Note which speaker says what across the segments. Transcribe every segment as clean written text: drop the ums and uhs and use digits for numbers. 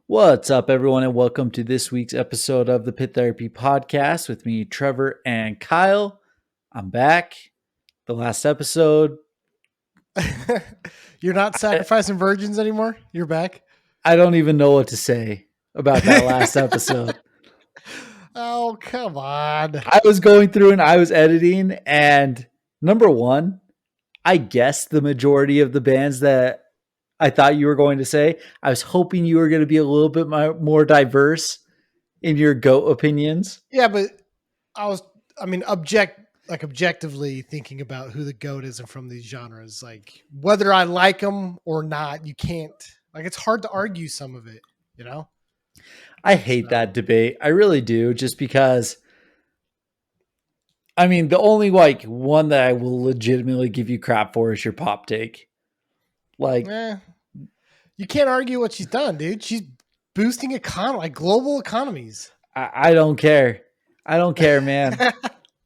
Speaker 1: What's up, everyone, and welcome to this week's episode of the Pit Therapy Podcast with me, Trevor, and Kyle. I'm back. The last episode,
Speaker 2: You're not sacrificing virgins anymore? You're back?
Speaker 1: I don't even know what to say about that last episode.
Speaker 2: Oh, come on.
Speaker 1: I was going through and I was editing, and number one, I guessed the majority of the bands that I thought you were going to say. I was hoping you were going to be a little bit more diverse in your GOAT opinions.
Speaker 2: Yeah, but objectively thinking about who the GOAT is and from these genres, like whether I like them or not, you can't, it's hard to argue some of it, you know?
Speaker 1: I hate that debate. I really do, just because, the only one that I will legitimately give you crap for is your pop take.
Speaker 2: You can't argue what she's done, dude. She's boosting global economies.
Speaker 1: I don't care. I don't care, man.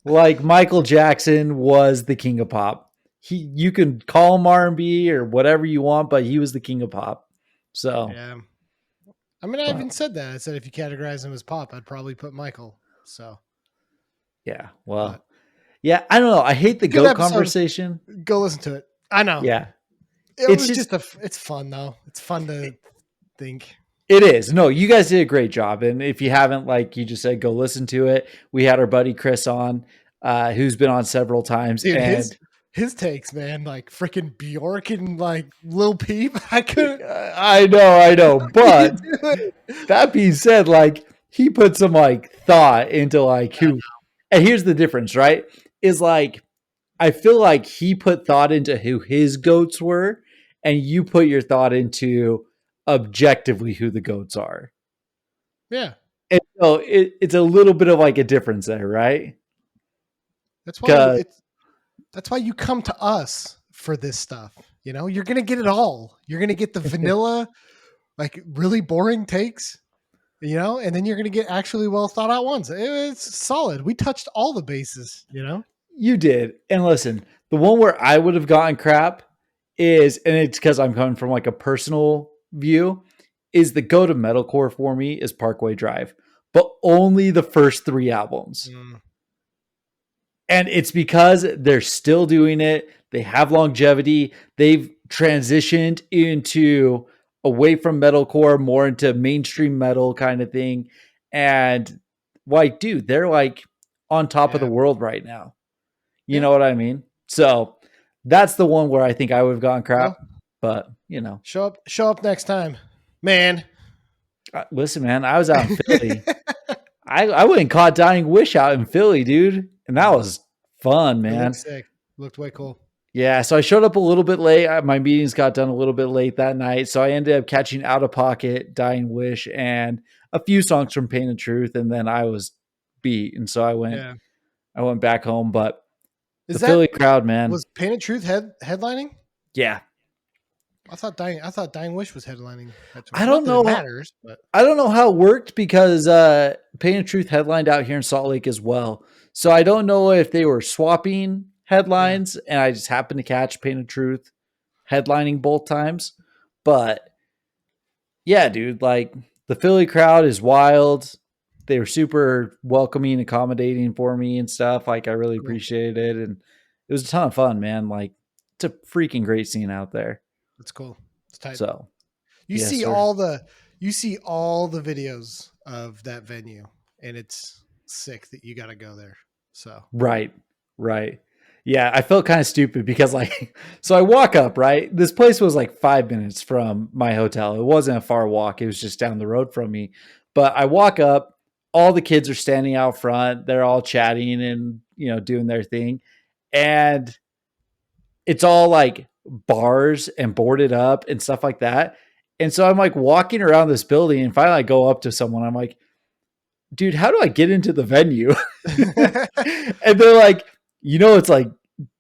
Speaker 1: Michael Jackson was the king of pop. You can call him R&B or whatever you want, but he was the king of pop. So
Speaker 2: yeah. I even said that. I said if you categorize him as pop, I'd probably put Michael. So
Speaker 1: yeah, well, yeah, I don't know. I hate the GOAT conversation.
Speaker 2: Go listen to it. I know.
Speaker 1: Yeah.
Speaker 2: It's fun though. It's fun to think.
Speaker 1: It is. No, you guys did a great job. And if you haven't, like you just said, go listen to it. We had our buddy Chris on, who's been on several times.
Speaker 2: Dude,
Speaker 1: and
Speaker 2: his takes, man, like freaking Bjork and Lil Peep. I couldn't.
Speaker 1: I know. But that being said, he put some thought into who. And here's the difference, right? Is I feel like he put thought into who his GOATs were, and you put your thought into objectively who the GOATs are.
Speaker 2: Yeah.
Speaker 1: And so it's a little bit of a difference there, right?
Speaker 2: That's why you come to us for this stuff. You know, you're gonna get it all. You're gonna get the vanilla, really boring takes, and then you're gonna get actually well thought out ones. It's solid. We touched all the bases,
Speaker 1: You did. And listen, the one where I would have gotten crap is, and it's because I'm coming from a personal view, is the GOAT of metalcore for me is Parkway Drive, but only the first 3 albums. And it's because they're still doing it. They have longevity. They've transitioned away from metalcore, more into mainstream metal kind of thing. And dude, they're on top of the world right now. You know what I mean? So that's the one where I think I would have gotten crap, but
Speaker 2: show up next time, man.
Speaker 1: Listen, man, I was out in Philly. I went and caught Dying Wish out in Philly, dude. And that was fun, man.
Speaker 2: Looked sick. Looked way cool.
Speaker 1: Yeah, so I showed up a little bit late. My meetings got done a little bit late that night. So I ended up catching Out of Pocket, Dying Wish, and a few songs from Pain and Truth. And then I was beat. And so I went back home. But Philly crowd, man.
Speaker 2: Was Pain and Truth headlining?
Speaker 1: Yeah.
Speaker 2: I thought Dying Wish was headlining.
Speaker 1: I don't know.
Speaker 2: Matters, but
Speaker 1: I don't know how it worked because Pain and Truth headlined out here in Salt Lake as well. So I don't know if they were swapping headlines and I just happened to catch Pain and Truth headlining both times. But yeah, dude, the Philly crowd is wild. They were super welcoming, accommodating for me and stuff. I really appreciated it. And it was a ton of fun, man. It's a freaking great scene out there.
Speaker 2: That's cool. It's tight.
Speaker 1: So
Speaker 2: you see all the videos of that venue, and it's sick that you got to go there. So
Speaker 1: right. Yeah, I felt kind of stupid because so I walk up, right? This place was 5 minutes from my hotel. It wasn't a far walk. It was just down the road from me. But I walk up, all the kids are standing out front. They're all chatting and, doing their thing. And it's all bars and boarded up and stuff like that. And so I'm walking around this building and finally I go up to someone. I'm like, dude, how do I get into the venue? And they're it's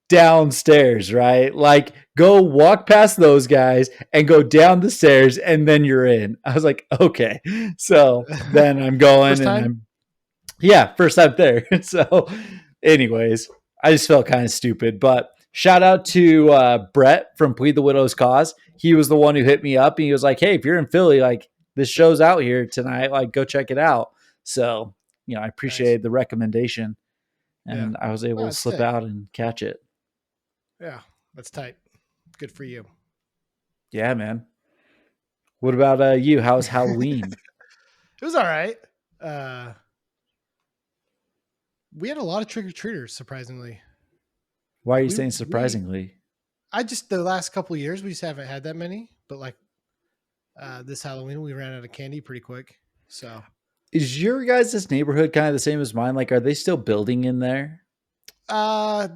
Speaker 1: downstairs, right? Go walk past those guys and go down the stairs and then you're in. I was like, okay. So then I'm going first time there. So anyways, I just felt kind of stupid, but shout out to Brett from Plead the Widow's Cause. He was the one who hit me up and he was like, hey, if you're in Philly, this show's out here tonight. Like, go check it out. So, I
Speaker 2: Nice.
Speaker 1: appreciated the recommendation,
Speaker 2: Yeah.
Speaker 1: and I was able
Speaker 2: Oh,
Speaker 1: to
Speaker 2: it's
Speaker 1: slip
Speaker 2: sick.
Speaker 1: out and catch it.
Speaker 2: Yeah, that's tight. Good for you.
Speaker 1: Yeah, man. What about you? How's Halloween?
Speaker 2: It was all right. Uh, we had a lot of trick or treaters, surprisingly.
Speaker 1: Why are
Speaker 2: Like
Speaker 1: you
Speaker 2: we
Speaker 1: saying
Speaker 2: we
Speaker 1: surprisingly?
Speaker 2: I just the last couple of years we just haven't had that many, but like this Halloween we ran out of candy pretty quick. So
Speaker 1: Is your guys' neighborhood kind of the same as mine? Like, are they still building in there?
Speaker 2: uh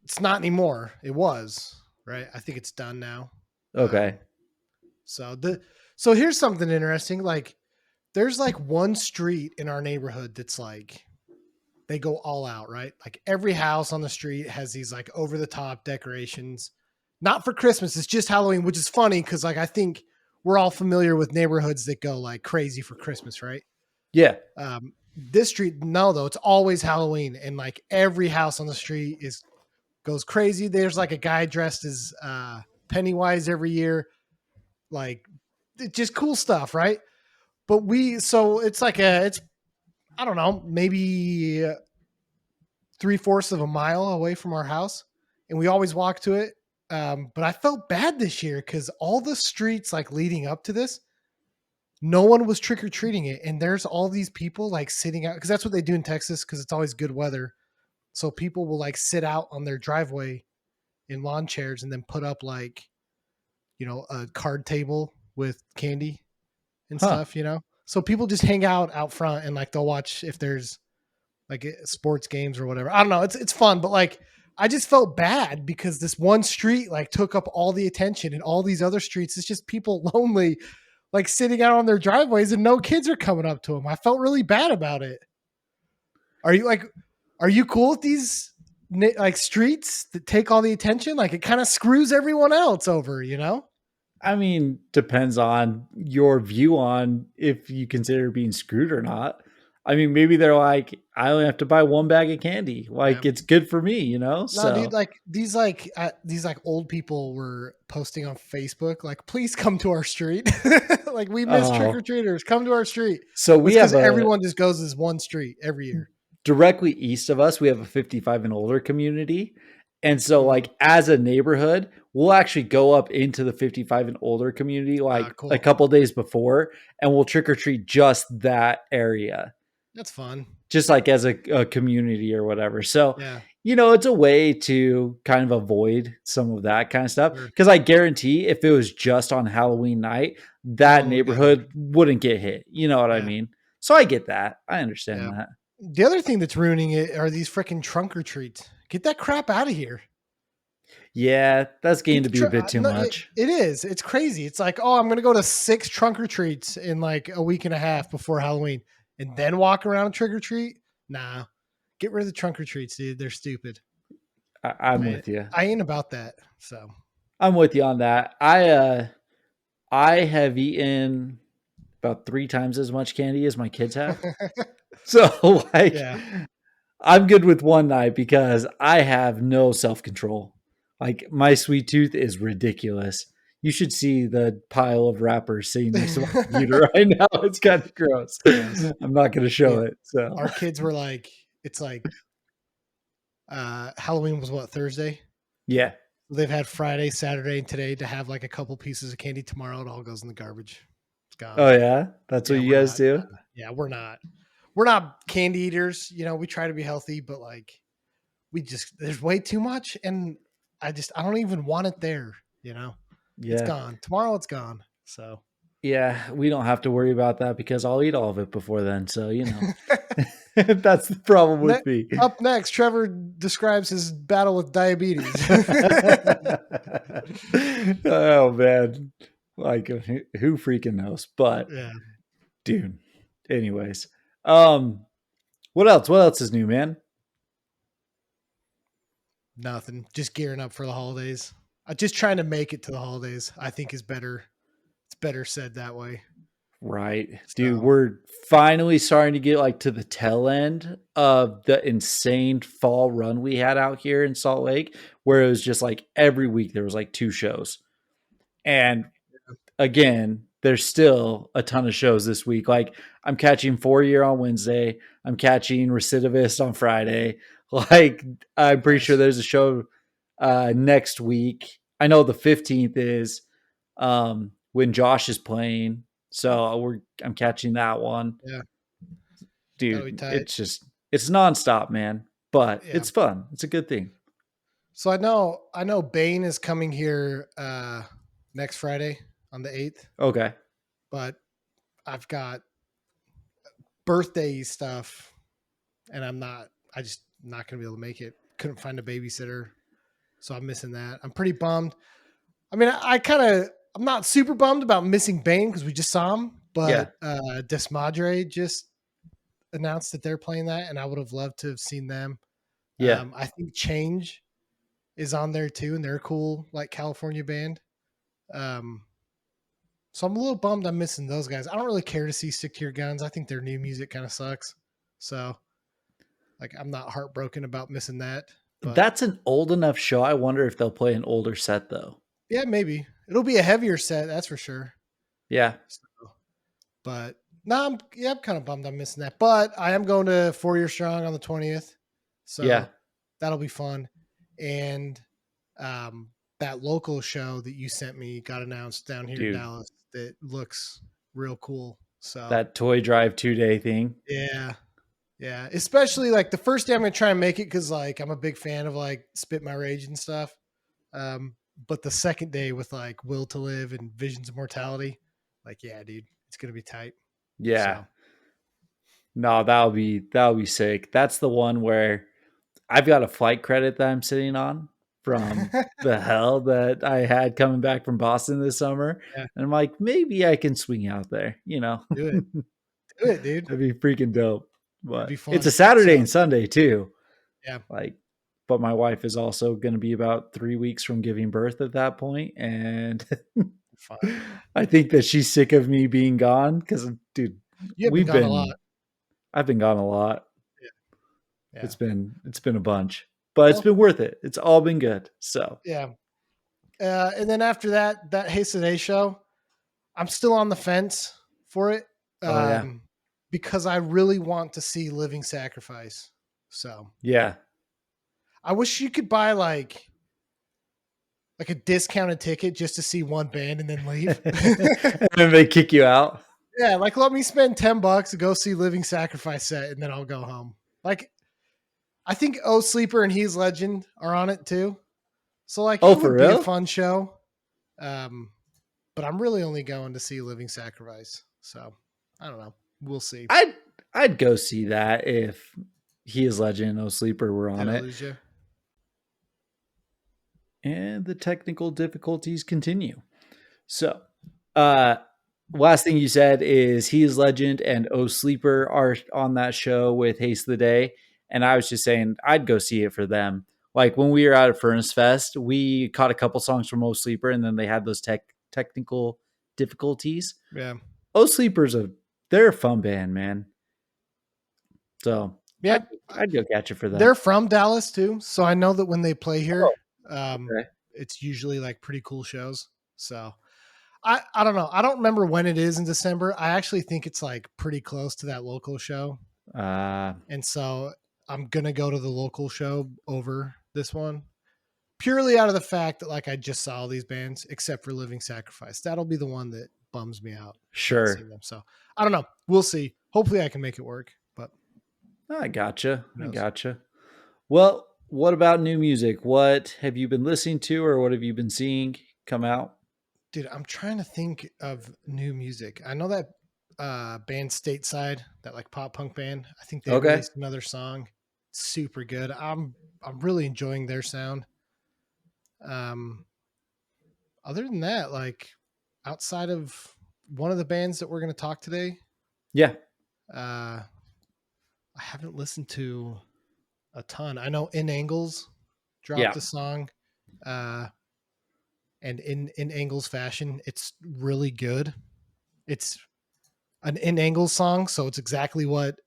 Speaker 2: it's not anymore. It was, right? I think it's done now.
Speaker 1: Okay.
Speaker 2: So the so here's something interesting. Like there's like one street in our neighborhood that's like they go all out, right? Like every house on the street has these like over the top decorations. Not for Christmas, it's just Halloween, which is funny because like I think we're all familiar with neighborhoods that go like crazy for Christmas, right?
Speaker 1: Yeah.
Speaker 2: This street, no, though, it's always Halloween, and like every house on the street is goes crazy. There's like a guy dressed as Pennywise every year, like just cool stuff, right? But so it's like it's I don't know, maybe 3/4 of a mile away from our house, and we always walk to it. But I felt bad this year because all the streets like leading up to this, no one was trick or treating it, and there's all these people like sitting out because that's what they do in Texas because it's always good weather. So people will like sit out on their driveway in lawn chairs and then put up like a card table with candy and
Speaker 1: Huh.
Speaker 2: stuff. So people just hang out front and like they'll watch if there's like sports games or whatever. I don't know. It's fun, but like I just felt bad because this one street like took up all the attention, and all these other streets it's just people lonely, like sitting out on their driveways, and no kids are coming up to them. I felt really bad about it. Are you like, are you cool with these like streets that take all the attention? Like it kind of screws everyone else over.
Speaker 1: I mean, depends on your view on if you consider being screwed or not. I mean, maybe they're like, I only have to buy one bag of candy.
Speaker 2: Yeah.
Speaker 1: Like, it's good for me.
Speaker 2: No, dude,
Speaker 1: So,
Speaker 2: like these like old people were posting on Facebook, like, please come to our street. Like we miss trick or
Speaker 1: oh,
Speaker 2: treaters. Come to our street.
Speaker 1: so
Speaker 2: It's
Speaker 1: we
Speaker 2: because
Speaker 1: have a
Speaker 2: everyone just goes this one street every year.
Speaker 1: directly east of us, we have a 55 and older community. And so,
Speaker 2: Mm.
Speaker 1: like, as a neighborhood, we'll actually go up into the 55 and older community like a
Speaker 2: Cool.
Speaker 1: couple days before, and we'll trick or treat just that area,
Speaker 2: That's fun.
Speaker 1: just like as a community or whatever. So,
Speaker 2: Yeah.
Speaker 1: it's a way to kind of avoid some of that kind of stuff.
Speaker 2: Sure.
Speaker 1: Because I guarantee if it was just on Halloween night,
Speaker 2: No
Speaker 1: that
Speaker 2: one would have gotten
Speaker 1: neighborhood wouldn't get hit. You know what I
Speaker 2: there. Yeah.
Speaker 1: mean? So I get that. I understand
Speaker 2: Yeah.
Speaker 1: that.
Speaker 2: The other thing that's ruining it are these freaking trunk or treats. Get that crap out of here.
Speaker 1: Yeah, that's getting
Speaker 2: Get
Speaker 1: to
Speaker 2: the
Speaker 1: be a bit too
Speaker 2: no,
Speaker 1: much.
Speaker 2: it is. It's crazy. It's like, oh, I'm gonna go to 6 trunk or treats in like a week and a half before Halloween, and then walk around and trick or treat. Nah, get rid of the trunk or treats, dude. They're stupid.
Speaker 1: I'm with you.
Speaker 2: I ain't about that. So
Speaker 1: I'm with you on that. I have eaten about 3 times as much candy as my kids have. So like
Speaker 2: yeah,
Speaker 1: I'm good with one night because I have no self-control. Like my sweet tooth is ridiculous. You should see the pile of wrappers sitting next to my computer right now. It's kind of gross.
Speaker 2: gross.
Speaker 1: I'm not going to show
Speaker 2: Yeah,
Speaker 1: it. So
Speaker 2: our kids were like, it's like Halloween was what, Thursday?
Speaker 1: yeah.
Speaker 2: They've had Friday, Saturday, and today to have like a couple pieces of candy. Tomorrow it all goes in the garbage. It's gone.
Speaker 1: Oh yeah, that's
Speaker 2: Yeah,
Speaker 1: what you
Speaker 2: we're
Speaker 1: guys
Speaker 2: not.
Speaker 1: do.
Speaker 2: Yeah, we're not. We're not candy eaters. We try to be healthy, but like we just there's way too much, and I don't even want it there. It's
Speaker 1: Yeah.
Speaker 2: gone. Tomorrow it's gone. So
Speaker 1: Yeah, we don't have to worry about that because I'll eat all of it before then. So, that's the problem with me.
Speaker 2: up next, Trevor describes his battle with diabetes.
Speaker 1: Oh, man. Like, who freaking knows? But,
Speaker 2: Yeah,
Speaker 1: dude, anyways. Um, what else? What else is new, man?
Speaker 2: nothing. Just gearing up for the holidays. Just trying to make it to the holidays. I think is better. It's better said that way.
Speaker 1: Right. Dude,
Speaker 2: So
Speaker 1: we're finally starting to get like to the tail end of the insane fall run we had out here in Salt Lake, where it was just like every week there was like 2 shows. And again, there's still a ton of shows this week. Like I'm catching 4 Year on Wednesday. I'm catching Recidivist on Friday. Like I'm pretty sure
Speaker 2: Nice.
Speaker 1: there's a show next week. I know the 15th is when Josh is playing. So I'm catching that one.
Speaker 2: Yeah, that'll be
Speaker 1: Dude,
Speaker 2: tight.
Speaker 1: it's nonstop, man. But
Speaker 2: Yeah.
Speaker 1: it's fun. It's a good thing.
Speaker 2: So I know Bane is coming here next Friday on the 8th,
Speaker 1: Okay.
Speaker 2: but I've got birthday stuff and I just not gonna be able to make it. Couldn't find a babysitter. So I'm missing that. I'm pretty bummed. I mean, I'm not super bummed about missing Bane because we just saw him,
Speaker 1: Yeah.
Speaker 2: but Desmadre just announced that they're playing that, and I would have loved to have seen them.
Speaker 1: Yeah.
Speaker 2: I think Change is on there too, and they're a cool like California band. Um, so I'm a little bummed I'm missing those guys. I don't really care to see Stick to Your Guns. I think their new music kind of sucks. So like I'm not heartbroken about missing that. But
Speaker 1: That's an old enough show. I wonder if they'll play an older set though.
Speaker 2: yeah, maybe. It'll be a heavier set, that's for sure.
Speaker 1: Yeah.
Speaker 2: So, but no, I'm kind of bummed I'm missing that. But I am going to 4 Year Strong on the 20th.
Speaker 1: Yeah.
Speaker 2: So that'll be fun. And um, that local show that you sent me got announced down here in
Speaker 1: Dude,
Speaker 2: Dallas that looks real cool. So
Speaker 1: that toy drive 2 day thing.
Speaker 2: yeah. Yeah. Especially like the first day I'm gonna try and make it because like I'm a big fan of like Spit My Rage and stuff. Um, but the second day with like Will to Live and Visions of Mortality, like yeah, dude, it's gonna be tight.
Speaker 1: Yeah.
Speaker 2: So
Speaker 1: No, that'll be sick. That's the one where I've got a flight credit that I'm sitting on from the hell that I had coming back from Boston this summer.
Speaker 2: yeah,
Speaker 1: And I'm like, maybe I can swing out there,
Speaker 2: do it. Do it, dude.
Speaker 1: That'd be freaking dope.
Speaker 2: It'd be
Speaker 1: But it's a
Speaker 2: fun.
Speaker 1: Saturday
Speaker 2: So
Speaker 1: and Sunday too.
Speaker 2: yeah.
Speaker 1: Like, but my wife is also going to be about 3 weeks from giving birth at that point, and
Speaker 2: Fun.
Speaker 1: I think that she's sick of me being gone because, dude,
Speaker 2: You have been
Speaker 1: we've
Speaker 2: gone a lot.
Speaker 1: been I've been gone a lot.
Speaker 2: Yeah.
Speaker 1: It's been a bunch, but it's
Speaker 2: Well,
Speaker 1: been worth it. It's all been good. So
Speaker 2: yeah. And then after that Hey Today show, I'm still on the fence for it.
Speaker 1: oh yeah,
Speaker 2: Um, because I really want to see Living Sacrifice. So
Speaker 1: yeah.
Speaker 2: I wish you could buy like a discounted ticket just to see one band and then leave.
Speaker 1: And then they kick you out.
Speaker 2: Yeah, like let me spend $10 to go see Living Sacrifice set and then I'll go home. Like I think Oh Sleeper and He's Legend are on it too. So like
Speaker 1: Oh,
Speaker 2: it
Speaker 1: for
Speaker 2: would be a
Speaker 1: real?
Speaker 2: fun show. But I'm really only going to see Living Sacrifice. So I don't know. We'll see.
Speaker 1: I'd go see that if He Is Legend and No Sleeper were on
Speaker 2: Did I
Speaker 1: it.
Speaker 2: lose you?
Speaker 1: And the technical difficulties continue. So, uh, last thing you said is He Is Legend and Oh Sleeper are on that show with Haste of the Day. And I was just saying I'd go see it for them. Like when we were out at Furnace Fest, we caught a couple songs from Oh Sleeper, and then they had those technical difficulties.
Speaker 2: Yeah.
Speaker 1: Oh they're a fun band, man. So
Speaker 2: Yeah.
Speaker 1: I'd go catch it for them.
Speaker 2: They're from Dallas too. So I know that when they play here,
Speaker 1: Oh, okay.
Speaker 2: it's usually like pretty cool shows. So I don't know. I don't remember when it is in December. I actually think it's like pretty close to that local show.
Speaker 1: Uh,
Speaker 2: And so I'm gonna go to the local show over this one. Purely out of the fact that like I just saw all these bands except for Living Sacrifice. That'll be the one that bums me out not seeing
Speaker 1: sure.
Speaker 2: them. So I don't know. We'll see. Hopefully I can make it work, but
Speaker 1: I gotcha.
Speaker 2: who
Speaker 1: I
Speaker 2: knows?
Speaker 1: gotcha. Well, what about new music? What have you been listening to, or what have you been seeing come out?
Speaker 2: Dude, I'm trying to think of new music. I know that band Stateside, that like pop punk band. I think they
Speaker 1: Okay.
Speaker 2: released another song. Super good. I'm really enjoying their sound. Um Other than that, like outside of one of the bands that we're going to talk today,
Speaker 1: Yeah.
Speaker 2: I haven't listened to a ton. I know In Angles dropped
Speaker 1: Yeah.
Speaker 2: a song, uh, and in Angles fashion, it's really good. It's an In Angles song, so it's exactly what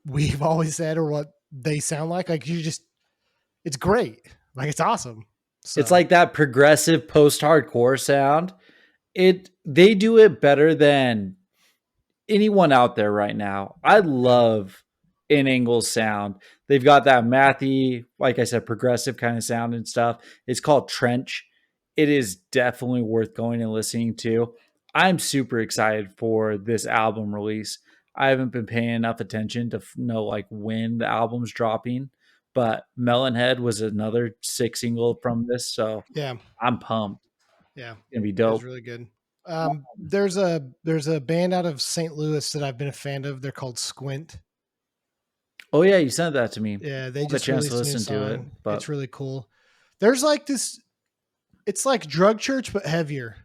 Speaker 2: we've always said or what they sound like. Like it's great. Like it's awesome.
Speaker 1: It's
Speaker 2: So
Speaker 1: like that progressive post-hardcore sound. they do it better than anyone out there right now. I
Speaker 2: Yeah.
Speaker 1: love In Angle's sound. They've got that mathy, like I said, progressive kind of sound and stuff. It's called Trench. It is definitely worth going and listening to. I'm super excited for this album release. I haven't been paying enough attention to know like when the album's dropping, but Melonhead was another sick single from this, so
Speaker 2: Yeah.
Speaker 1: I'm pumped.
Speaker 2: Yeah.
Speaker 1: It's gonna be
Speaker 2: It was
Speaker 1: dope.
Speaker 2: really good. There's a band out of St. Louis that I've been a fan of. They're called Squint.
Speaker 1: Oh yeah, you sent that to me.
Speaker 2: Yeah, they
Speaker 1: I had a
Speaker 2: just
Speaker 1: chance to
Speaker 2: released a new
Speaker 1: listen to it,
Speaker 2: song. It's
Speaker 1: but
Speaker 2: really cool. There's like this. It's like Drug Church but heavier.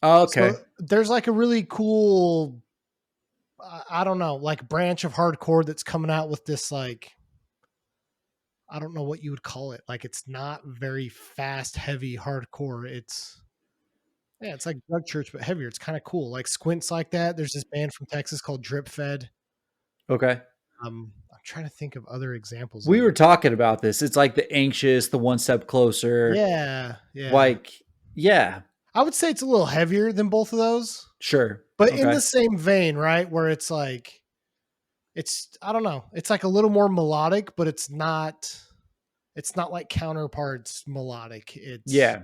Speaker 1: oh,
Speaker 2: So
Speaker 1: okay.
Speaker 2: there's like a really cool, I don't know, like branch of hardcore that's coming out with this like, I don't know what you would call it. Like it's not very fast, heavy hardcore. It's like Drug Church but heavier. It's kind of cool. Like Squints like that. There's this band from Texas called Drip Fed.
Speaker 1: Okay.
Speaker 2: I'm trying to think of other examples
Speaker 1: We
Speaker 2: of
Speaker 1: were
Speaker 2: it.
Speaker 1: talking about this. It's like the anxious, the one step closer.
Speaker 2: Yeah, yeah.
Speaker 1: Like, yeah,
Speaker 2: I would say it's a little heavier than both of those,
Speaker 1: sure.
Speaker 2: but in
Speaker 1: Okay.
Speaker 2: the same vein, right? Where it's like it's I don't know. It's like a little more melodic, but it's not like counterparts melodic. It's
Speaker 1: Yeah.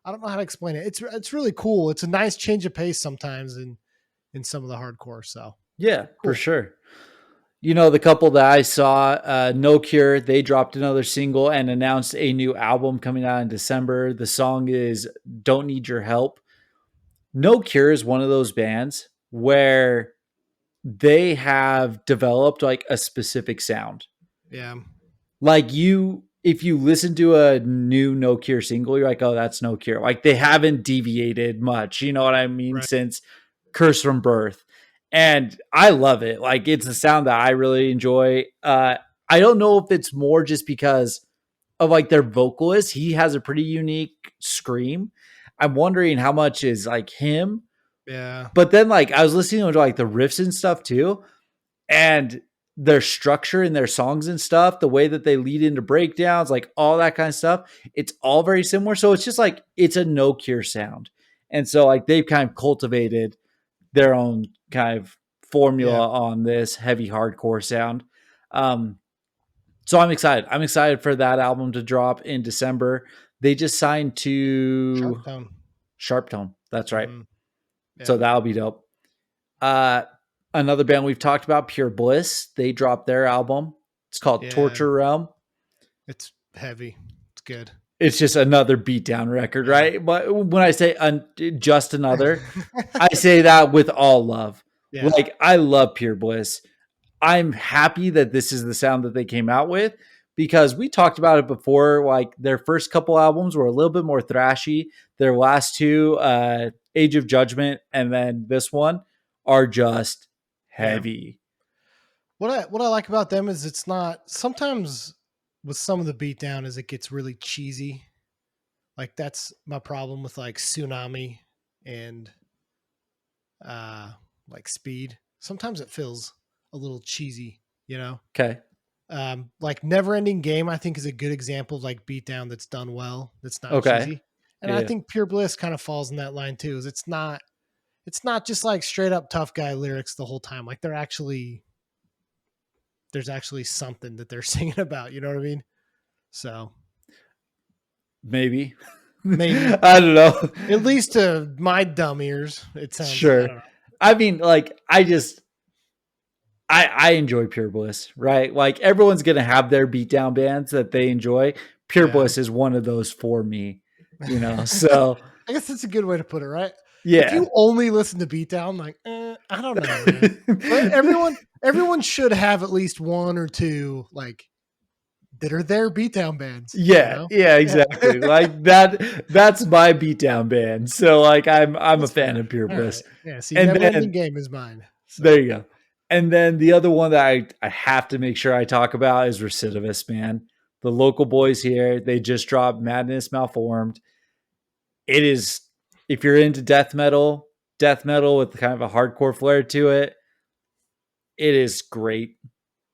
Speaker 2: I don't know how to explain it. It's really cool. It's a nice change of pace sometimes in some of the hardcore. So
Speaker 1: Yeah, for
Speaker 2: cool.
Speaker 1: sure. You know, the couple that I saw, No Cure, they dropped another single and announced a new album coming out in December. The song is Don't Need Your Help. No Cure is one of those bands where they have developed like a specific sound.
Speaker 2: Yeah.
Speaker 1: Like you, if you listen to a new No Cure single, you're like, oh, that's No Cure. Like they haven't deviated much, you know what I mean,
Speaker 2: Right.
Speaker 1: since Curse from Birth. And I love it. Like it's a sound that I really enjoy. I don't know if it's more just because of like their vocalist. He has a pretty unique scream. I'm wondering how much is like him.
Speaker 2: Yeah.
Speaker 1: But then like I was listening to like the riffs and stuff too, and their structure in their songs and stuff, the way that they lead into breakdowns, like all that kind of stuff, it's all very similar. So it's just like it's a No Cure sound. And so like they've kind of cultivated their own kind of
Speaker 2: Yeah.
Speaker 1: formula on this heavy hardcore sound. Um, so I'm excited. I'm excited for that album to drop in December. They just signed
Speaker 2: Sharp
Speaker 1: to
Speaker 2: tone.
Speaker 1: Sharptone. That's right.
Speaker 2: Hmm.
Speaker 1: So
Speaker 2: Yeah.
Speaker 1: that'll be dope. Uh, Another band we've talked about, Pure Bliss. They dropped their album. It's called
Speaker 2: Yeah.
Speaker 1: Torture Realm.
Speaker 2: It's heavy. It's good.
Speaker 1: It's just another beatdown record,
Speaker 2: Yeah.
Speaker 1: right? But when I say just another, I say that with all love.
Speaker 2: Yeah.
Speaker 1: Like I love Pure Bliss. I'm happy that this is the sound that they came out with because we talked about it before. Like their first couple albums were a little bit more thrashy. Their last two, Age of Judgment, and then this one are just
Speaker 2: Yeah.
Speaker 1: heavy.
Speaker 2: What I like about them is it's not sometimes with some of the beatdown is it gets really cheesy. Like that's my problem with like Tsunami and uh like Speed. Sometimes it feels a little cheesy, you know?
Speaker 1: Okay.
Speaker 2: Like Never Ending Game, I think is a good example of like beatdown that's done well, that's not
Speaker 1: Okay.
Speaker 2: cheesy. And I
Speaker 1: Yeah.
Speaker 2: think Pure Bliss kind of falls in that line too. Is it's not just like straight up tough guy lyrics the whole time. Like there's actually something that they're singing about. You know what I mean? So
Speaker 1: Maybe.
Speaker 2: maybe,
Speaker 1: I don't know.
Speaker 2: at least to my dumb ears, it sounds. I don't
Speaker 1: Sure.
Speaker 2: know.
Speaker 1: I mean, like, I enjoy Pure Bliss, right? Like everyone's gonna have their beatdown bands that they enjoy. Pure
Speaker 2: Yeah.
Speaker 1: Bliss is one of those for me, you know. So
Speaker 2: I guess that's a good way to put it, right? If
Speaker 1: yeah.
Speaker 2: you only listen to beatdown, like, I don't know, man. But everyone should have at least one or two like that are their beatdown bands. You
Speaker 1: Yeah,
Speaker 2: know?
Speaker 1: yeah,
Speaker 2: Yeah.
Speaker 1: exactly. Like that's my beatdown band. So like I'm a
Speaker 2: That's
Speaker 1: fan
Speaker 2: fair.
Speaker 1: of Pure
Speaker 2: All right.
Speaker 1: Bliss.
Speaker 2: Yeah. See,
Speaker 1: And
Speaker 2: Never Ending
Speaker 1: then
Speaker 2: Game is mine.
Speaker 1: there
Speaker 2: So
Speaker 1: you go. And then the other one that I have to make sure I talk about is Recidivist, man. The local boys here, they just dropped Madness Malformed. It is, if you're into death metal with kind of a hardcore flair to it, it is great.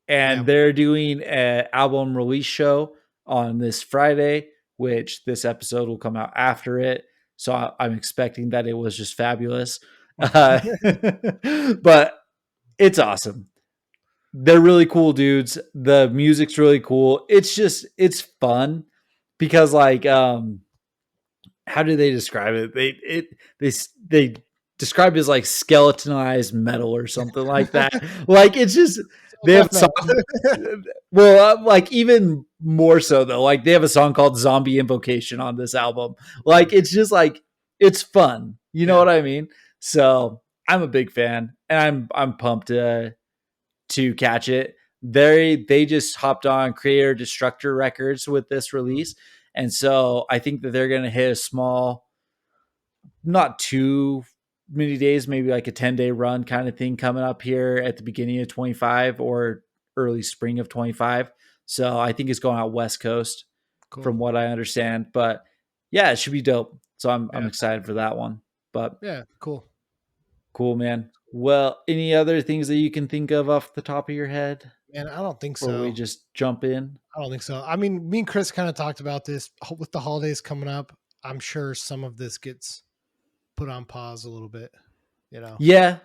Speaker 2: yeah.
Speaker 1: And they're doing an album release show on this Friday, which this episode will come out after it. So I'm expecting that it was just fabulous. Uh, but it's awesome. They're really cool dudes. The music's really cool. It's fun because like how do they describe it? They describe it as like skeletonized metal or something like that. Like it's just
Speaker 2: So
Speaker 1: they have
Speaker 2: death metal.
Speaker 1: songs. Well, like even more so though. Like they have a song called "Zombie Invocation" on this album. Like it's just like it's fun. You know
Speaker 2: Yeah,
Speaker 1: what I mean? So I'm a big fan, and I'm pumped to catch it. They just hopped on Creator Destructor Records with this release, and so I think that they're going to hit a small, not too many days, maybe like a 10-day run kind of thing coming up here at the beginning of 25 or early spring of 25. So I think it's going out West Coast
Speaker 2: cool.
Speaker 1: from what I understand. But yeah, it should be dope. So I'm
Speaker 2: Yeah,
Speaker 1: excited for that one. But
Speaker 2: yeah, cool.
Speaker 1: cool, man. Well, any other things that you can think of off the top of your head?
Speaker 2: Man, I don't think
Speaker 1: Or we
Speaker 2: so.
Speaker 1: just jump in?
Speaker 2: I don't think so. I mean, me and Chris kind of talked about this with the holidays coming up. I'm sure some of this gets put on pause a little bit, you know.
Speaker 1: Yeah,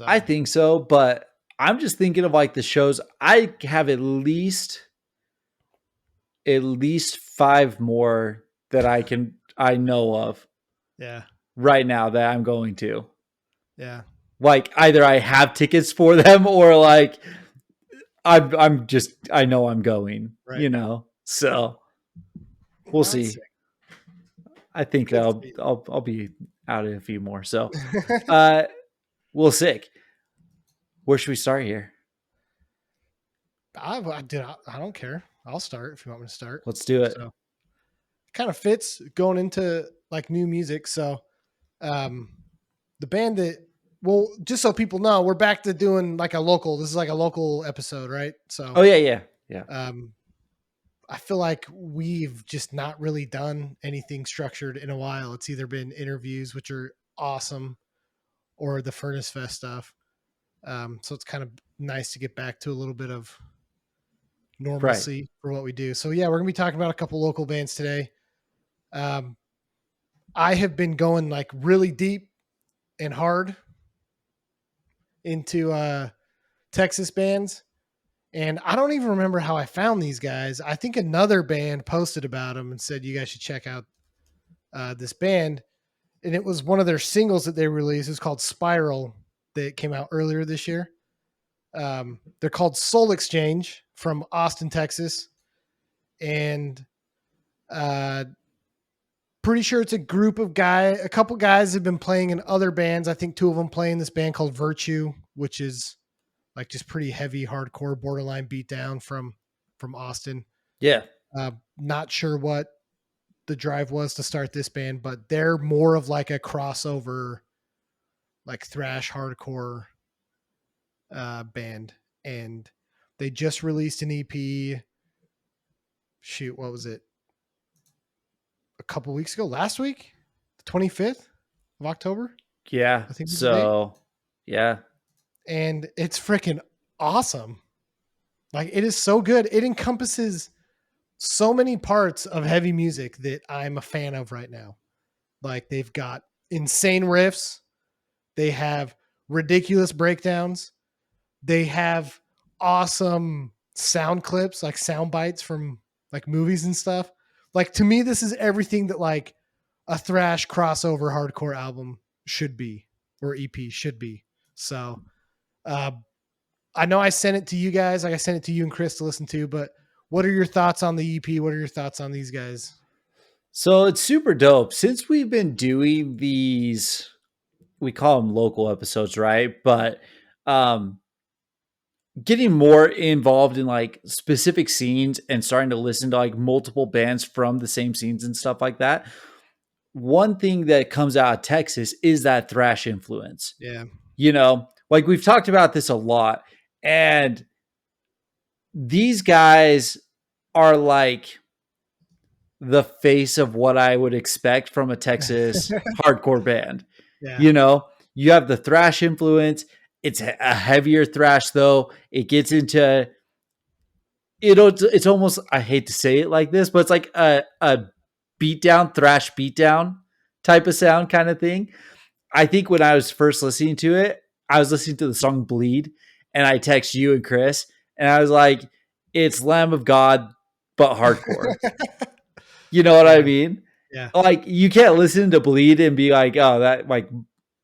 Speaker 1: I
Speaker 2: So
Speaker 1: think so. But I'm just thinking of like the shows. I have at least five more that I know of
Speaker 2: yeah,
Speaker 1: right now that I'm going to.
Speaker 2: yeah,
Speaker 1: Like either I have tickets for them or like I'm just I know I'm going,
Speaker 2: right.
Speaker 1: So we'll
Speaker 2: That's
Speaker 1: see.
Speaker 2: sick.
Speaker 1: I think
Speaker 2: Good
Speaker 1: that
Speaker 2: to
Speaker 1: I'll
Speaker 2: see.
Speaker 1: I'll, I'll be out in a few more. So uh we'll sick. Where should we start here?
Speaker 2: I don't care. I'll start if you want me to start.
Speaker 1: Let's do it.
Speaker 2: So kind of fits going into like new music. So um the band that well, just so people know, we're back to doing like a local. This is like a local episode, right? So
Speaker 1: Oh yeah, yeah. Yeah.
Speaker 2: um I feel like we've just not really done anything structured in a while. It's either been interviews, which are awesome, or the Furnace Fest stuff. So it's kind of nice to get back to a little bit of
Speaker 1: Right.
Speaker 2: normalcy for what we do. So yeah, we're gonna be talking about a couple local bands today. Um, I have been going like really deep and hard into Texas bands, and I don't even remember how I found these guys. I think another band posted about them and said you guys should check out this band, and it was one of their singles that they released. It's called Spiral that came out earlier this year. They're called Soul Exchange from Austin, Texas, and uh, pretty sure it's a group of guys. A couple guys have been playing in other bands. I think two of them play in this band called Virtue, which is like just pretty heavy, hardcore, borderline beatdown from Austin.
Speaker 1: Yeah.
Speaker 2: Not sure what the drive was to start this band, but they're more of like a crossover, like thrash hardcore band, and they just released an EP. Shoot, what was it? A couple weeks ago, last week, the 25th of October,
Speaker 1: Yeah.
Speaker 2: I think was the date.
Speaker 1: So yeah.
Speaker 2: And it's freaking awesome. Like it is so good. It encompasses so many parts of heavy music that I'm a fan of right now. Like they've got insane riffs, they have ridiculous breakdowns, they have awesome sound clips, like sound bites from like movies and stuff. Like to me, this is everything that like a thrash crossover hardcore album should be or EP should be. So uh, I know I sent it to you guys, like I sent it to you and Chris to listen to, but what are your thoughts on the EP? What are your thoughts on these guys?
Speaker 1: So it's super dope. Since we've been doing these, we call them local episodes, right? But um getting more involved in like specific scenes and starting to listen to like multiple bands from the same scenes and stuff like that. One thing that comes out of Texas is that thrash influence.
Speaker 2: Yeah.
Speaker 1: Like we've talked about this a lot, and these guys are like the face of what I would expect from a Texas hardcore band.
Speaker 2: Yeah.
Speaker 1: You have the thrash influence. It's a heavier thrash though. It gets into it's almost, I hate to say it like this, but it's like a beatdown, thrash beatdown, type of sound kind of thing. I think when I was first listening to it, I was listening to the song Bleed, and I text you and Chris, and I was like, it's Lamb of God, but hardcore. You know what I
Speaker 2: Yeah,
Speaker 1: mean?
Speaker 2: yeah.
Speaker 1: Like, you can't listen to Bleed and be like, oh, that, like,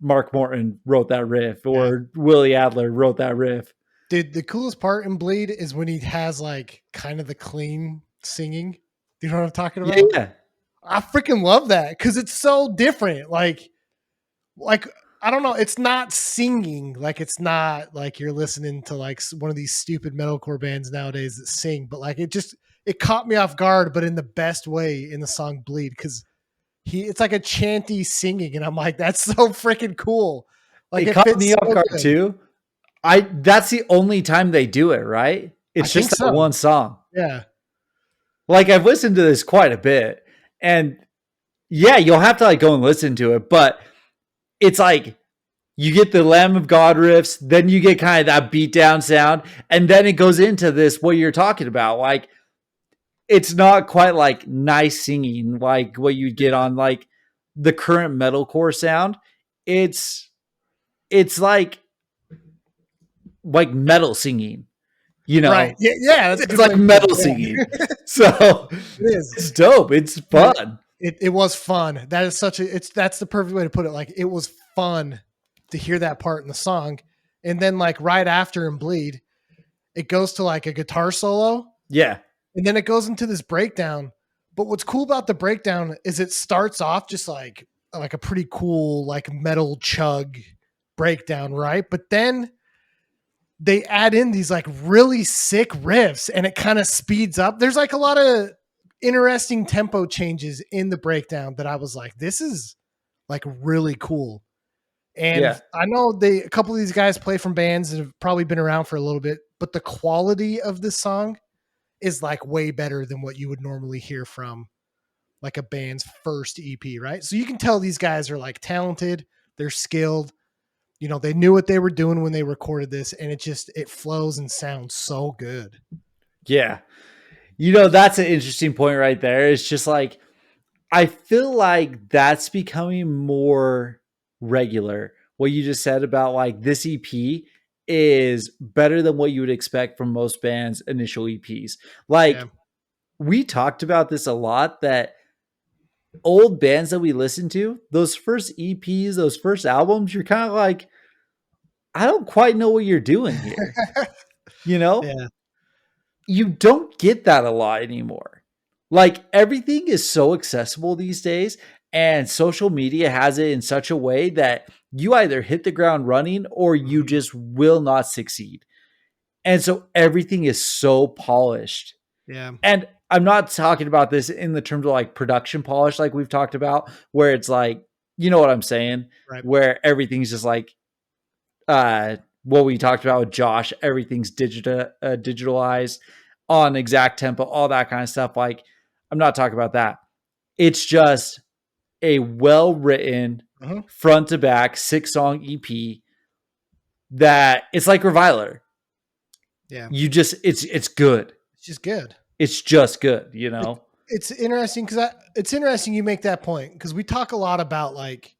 Speaker 1: Mark Morton wrote that riff,
Speaker 2: Yeah.
Speaker 1: or Willie Adler wrote that riff.
Speaker 2: Dude, the coolest part in Bleed is when he has like kind of the clean singing. Do you know what I'm talking
Speaker 1: Yeah,
Speaker 2: about?
Speaker 1: yeah.
Speaker 2: I freaking love that because it's so different. Like I don't know, it's not singing. Like it's not like you're listening to like one of these stupid metalcore bands nowadays that sing, but like it caught me off guard, but in the best way in the song Bleed because it's like a chanty singing, and I'm like, that's so freaking cool. Like
Speaker 1: It
Speaker 2: it
Speaker 1: caught me
Speaker 2: fits
Speaker 1: off
Speaker 2: so
Speaker 1: guard
Speaker 2: good.
Speaker 1: too. That's the only time they do it, right?
Speaker 2: I
Speaker 1: It's
Speaker 2: think
Speaker 1: just that
Speaker 2: so.
Speaker 1: one song.
Speaker 2: Yeah.
Speaker 1: Like, I've listened to this quite a bit, and yeah, you'll have to like go and listen to it, but it's like you get the Lamb of God riffs, then you get kind of that beat down sound, and then it goes into this what you're talking about. Like, it's not quite like nice singing like what you'd get
Speaker 2: Yeah.
Speaker 1: on like the current metalcore sound. It's it's like metal singing, you
Speaker 2: Right.
Speaker 1: know.
Speaker 2: Yeah, yeah, that's a
Speaker 1: It's
Speaker 2: good way
Speaker 1: like
Speaker 2: to put
Speaker 1: metal
Speaker 2: it.
Speaker 1: singing.
Speaker 2: Yeah.
Speaker 1: So
Speaker 2: It is.
Speaker 1: it's dope. It's
Speaker 2: But
Speaker 1: fun.
Speaker 2: it was fun. That is such a that's the perfect way to put it. Like it was fun to hear that part in the song. And then like right after in Bleed, it goes to like a guitar solo
Speaker 1: Yeah.
Speaker 2: and then it goes into this breakdown. But what's cool about the breakdown is it starts off just like a pretty cool like metal chug breakdown, right? But then they add in these like really sick riffs and it kind of speeds up. There's like a lot of interesting tempo changes in the breakdown that I was like, this is like really cool. And
Speaker 1: Yeah.
Speaker 2: I know a couple of these guys play from bands that have probably been around for a little bit, but the quality of this song is like way better than what you would normally hear from like a band's first EP, right? So you can tell these guys are like talented, they're skilled, they knew what they were doing when they recorded this, and it flows and sounds so good.
Speaker 1: Yeah. That's an interesting point right there. It's just like I feel like that's becoming more regular. What you just said about like this EP is better than what you would expect from most bands' initial EPs.
Speaker 2: Yeah.
Speaker 1: Like, we talked about this a lot, that old bands that we listen to, those first EPs, those first albums, you're kind of like, I don't quite know what you're doing here. You know?
Speaker 2: Yeah.
Speaker 1: You don't get that a lot anymore. Like, everything is so accessible these days, and social media has it in such a way that you either hit the ground running or you
Speaker 2: Mhm.
Speaker 1: just will not succeed. And so everything is so polished.
Speaker 2: Yeah.
Speaker 1: And I'm not talking about this in the terms of like production polish, like we've talked about, where it's like, you know what I'm saying?
Speaker 2: Right.
Speaker 1: Where everything's just like, what we talked about with Josh, everything's digitalized on exact tempo, all that kind of stuff. Like, I'm not talking about that. It's just a well written
Speaker 2: Uh-huh.
Speaker 1: front to back 6-song EP that it's like Reviler.
Speaker 2: Yeah.
Speaker 1: It's good.
Speaker 2: It's just good.
Speaker 1: It's just good,
Speaker 2: It's interesting because it's interesting you make that point because we talk a lot about like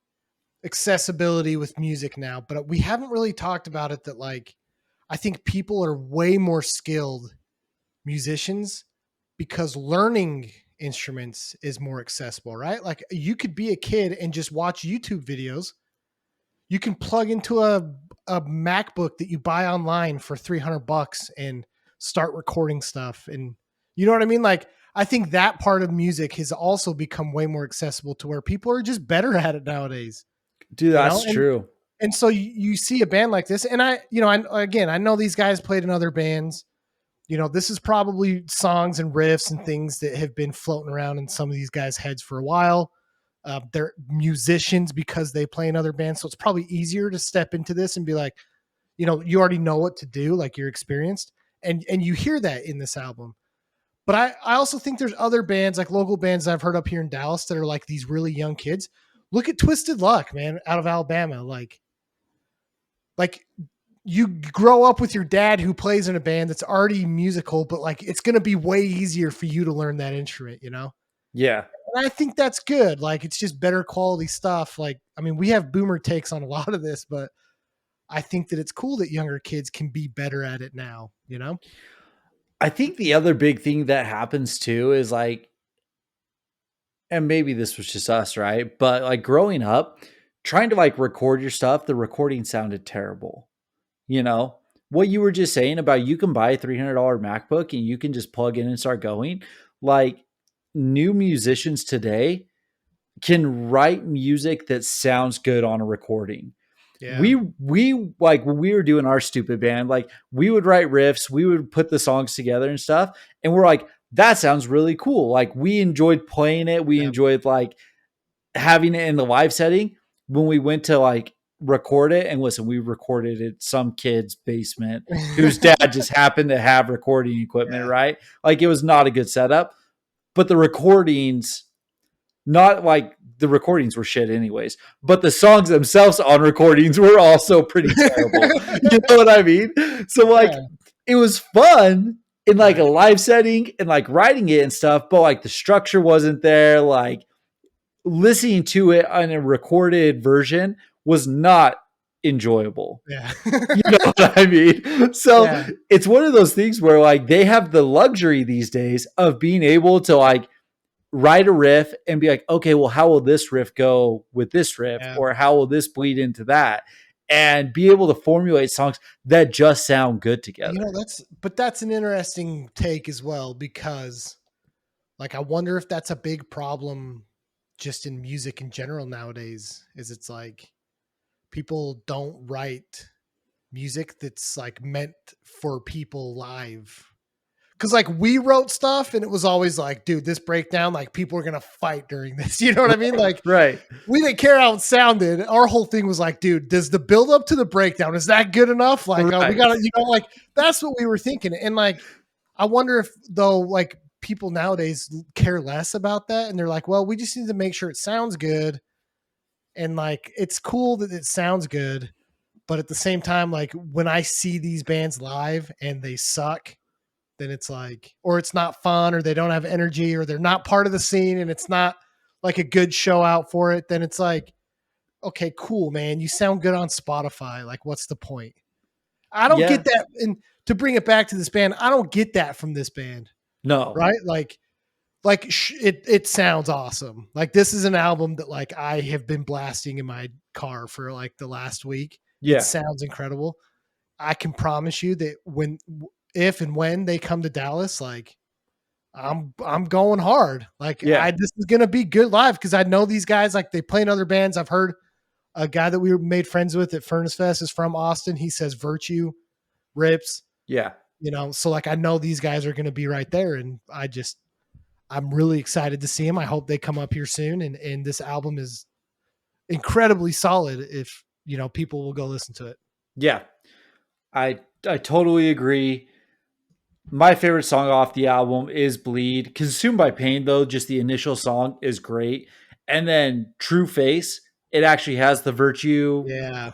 Speaker 2: accessibility with music now, but we haven't really talked about it that like I think people are way more skilled musicians because learning instruments is more accessible, right? Like you could be a kid and just watch YouTube videos. You can plug into a MacBook that you buy online for $300 and start recording stuff. And you know what I mean? Like, I think that part of music has also become way more accessible to where people are just better at it nowadays,
Speaker 1: Dude,
Speaker 2: you know?
Speaker 1: that's true.
Speaker 2: And so you see a band like this, and I know these guys played in other bands. This is probably songs and riffs and things that have been floating around in some of these guys' heads for a while. They're musicians because they play in other bands, so it's probably easier to step into this and be like, you already know what to do, like you're experienced, and you hear that in this album. But I also think there's other bands, like local bands that I've heard up here in Dallas that are like these really young kids. Look at Twisted Luck, man, out of Alabama. Like you grow up with your dad who plays in a band that's already musical, but like it's going to be way easier for you to learn that instrument,
Speaker 1: Yeah.
Speaker 2: And I think that's good. Like it's just better quality stuff. Like, I mean, we have boomer takes on a lot of this, but I think that it's cool that younger kids can be better at it now, you know?
Speaker 1: I think the other big thing that happens too is like, and maybe this was just us, right? But like growing up, trying to like record your stuff, the recording sounded terrible. You know, what you were just saying about you can buy a $300 MacBook and you can just plug in and start going. Like new musicians today can write music that sounds good on a recording.
Speaker 2: Yeah.
Speaker 1: We like when we were doing our stupid band, like we would write riffs, we would put the songs together and stuff, and we're like, that sounds really cool. Like we enjoyed playing it, we
Speaker 2: Yeah.
Speaker 1: enjoyed like having it in the live setting. When we went to like record it, and listen, we recorded it some kid's basement whose dad just happened to have recording equipment,
Speaker 2: Yeah.
Speaker 1: right? Like it was not a good setup, but the recordings, not like the recordings were shit anyways, but the songs themselves on recordings were also pretty terrible. You know what I mean? So like
Speaker 2: Yeah.
Speaker 1: it was fun in like a
Speaker 2: Right.
Speaker 1: live setting and like writing it and stuff, but like the structure wasn't there. Like listening to it on a recorded version was not enjoyable.
Speaker 2: Yeah.
Speaker 1: You know what I mean? So
Speaker 2: Yeah.
Speaker 1: it's one of those things where like they have the luxury these days of being able to like write a riff and be like, okay, well, how will this riff go with this riff?
Speaker 2: Yeah.
Speaker 1: Or how will this bleed into that? And be able to formulate songs that just sound good
Speaker 2: You
Speaker 1: together.
Speaker 2: know, that's an interesting take as well because like I wonder if that's a big problem just in music in general nowadays is it's like people don't write music that's like meant for people live. Cause like we wrote stuff and it was always like, dude, this breakdown, like people are gonna fight during this. You know what I mean? Like
Speaker 1: Right.
Speaker 2: we didn't care how it sounded. Our whole thing was like, dude, does the build up to the breakdown, is that good enough? Like, we
Speaker 1: Right.
Speaker 2: gotta, like that's what we were thinking. And like, I wonder if though, like people nowadays care less about that. And they're like, well, we just need to make sure it sounds good. And like, it's cool that it sounds good. But at the same time, like when I see these bands live and they suck, then it's like, or it's not fun, or they don't have energy, or they're not part of the scene, and it's not like a good show out for it. Then it's like, okay, cool, man, you sound good on Spotify. Like, what's the point? I don't
Speaker 1: Yeah.
Speaker 2: get that. And to bring it back to this band, I don't get that from this band,
Speaker 1: No.
Speaker 2: right? It sounds awesome. Like this is an album that like I have been blasting in my car for like the last week. It
Speaker 1: Yeah.
Speaker 2: sounds incredible. I can promise you that if and when they come to Dallas, like I'm going hard. Like
Speaker 1: Yeah.
Speaker 2: this is gonna be good live because I know these guys. Like they play in other bands. I've heard a guy that we made friends with at Furnace Fest is from Austin. He says Virtue rips.
Speaker 1: Yeah.
Speaker 2: You know, so like I know these guys are gonna be right there, and I'm really excited to see them. I hope they come up here soon, and this album is incredibly solid. If you know, people will go listen to it.
Speaker 1: Yeah. I totally agree. My favorite song off the album is Bleed. Consumed by Pain, though, just the initial song is great. And then True Face, it actually has the Virtue
Speaker 2: Yeah,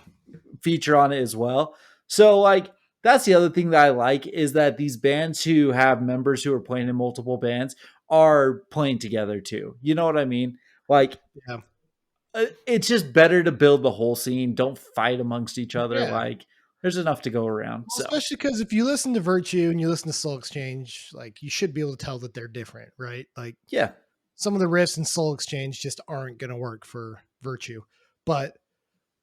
Speaker 1: feature on it as well. So, like, that's the other thing that I like is that these bands who have members who are playing in multiple bands are playing together too. You know what I mean? Like,
Speaker 2: yeah,
Speaker 1: it's just better to build the whole scene. Don't fight amongst each other.
Speaker 2: yeah.
Speaker 1: Like, there's enough to go around.
Speaker 2: Well,
Speaker 1: So,
Speaker 2: especially because if you listen to Virtue and you listen to Soul Exchange, like you should be able to tell that they're different, right? Like
Speaker 1: yeah.
Speaker 2: some of the riffs in Soul Exchange just aren't going to work for Virtue. But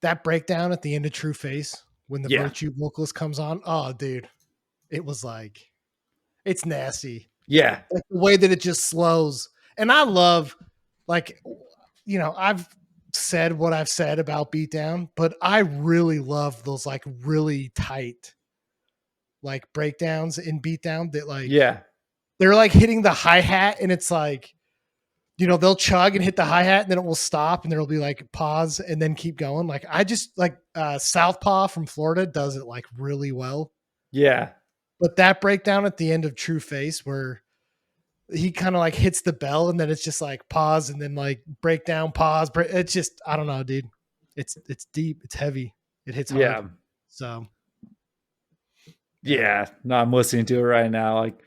Speaker 2: that breakdown at the end of True Face when the
Speaker 1: Yeah.
Speaker 2: Virtue vocalist comes on, oh, dude, it was like, it's nasty.
Speaker 1: Yeah.
Speaker 2: Like the way that it just slows. And I love, like, you know, I've said what I've said about Beatdown, but I really love those like really tight like breakdowns in Beatdown that like
Speaker 1: Yeah.
Speaker 2: they're like hitting the hi-hat and it's like, you know, they'll chug and hit the hi-hat and then it will stop and there'll be like pause and then keep going. Like I just like Southpaw from Florida does it like really well.
Speaker 1: Yeah.
Speaker 2: But that breakdown at the end of True Face where he kind of like hits the bell and then it's just like pause and then like breakdown, pause. It's just, I don't know, dude. It's deep. It's heavy. It hits hard.
Speaker 1: Yeah.
Speaker 2: So
Speaker 1: Yeah. No, I'm listening to it right now. Like,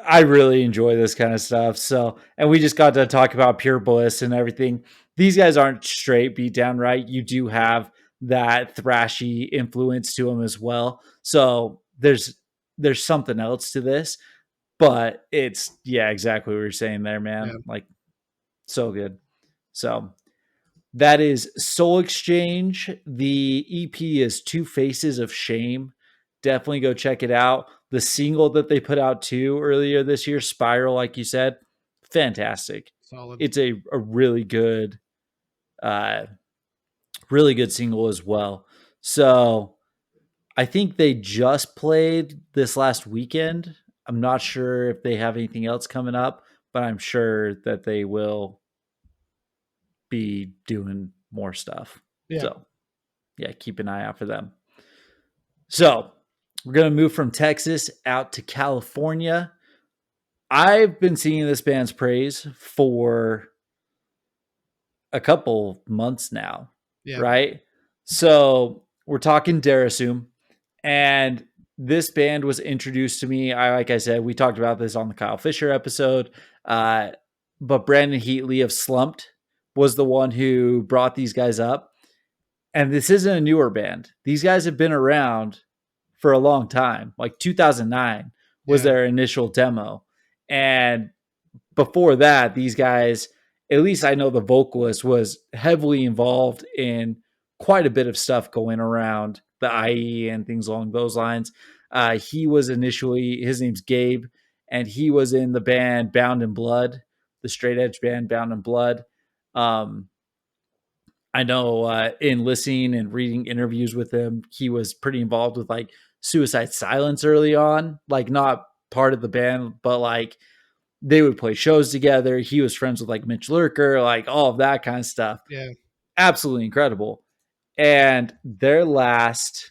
Speaker 1: I really enjoy this kind of stuff. So, and we just got to talk about Pure Bliss and everything. These guys aren't straight beat down, right? You do have that thrashy influence to them as well. So there's something else to this, but it's yeah, exactly what you're saying there,
Speaker 2: Yeah.
Speaker 1: man. Like so good. So that is Soul Exchange. The EP is Two Faces of Shame. Definitely go check it out. The single that they put out too earlier this year, Spiral, like you said, fantastic.
Speaker 2: Solid.
Speaker 1: It's a uh, really good single as well. So I think they just played this last weekend. I'm not sure if they have anything else coming up, but I'm sure that they will be doing more stuff.
Speaker 2: Yeah.
Speaker 1: So yeah, keep an eye out for them. So we're going to move from Texas out to California. I've been singing this band's praise for a couple months now,
Speaker 2: Yeah.
Speaker 1: right? So we're talking Darasuum, and this band was introduced to me. Like I said, we talked about this on the Kyle Fisher episode, but Brandon Heatley of Slumped was the one who brought these guys up. And this isn't a newer band. These guys have been around for a long time. Like 2009 was
Speaker 2: Yeah.
Speaker 1: their initial demo. And before that, these guys, at least I know the vocalist was heavily involved in quite a bit of stuff going around the IE and things along those lines. He was initially, his name's Gabe, and he was in the band Bound in Blood, the straight edge band Bound in Blood. Um, I know in listening and reading interviews with him, he was pretty involved with like Suicide Silence early on, like not part of the band, but like they would play shows together. He was friends with like Mitch Lurker, like all of that kind of stuff.
Speaker 2: Yeah.
Speaker 1: Absolutely incredible. And their last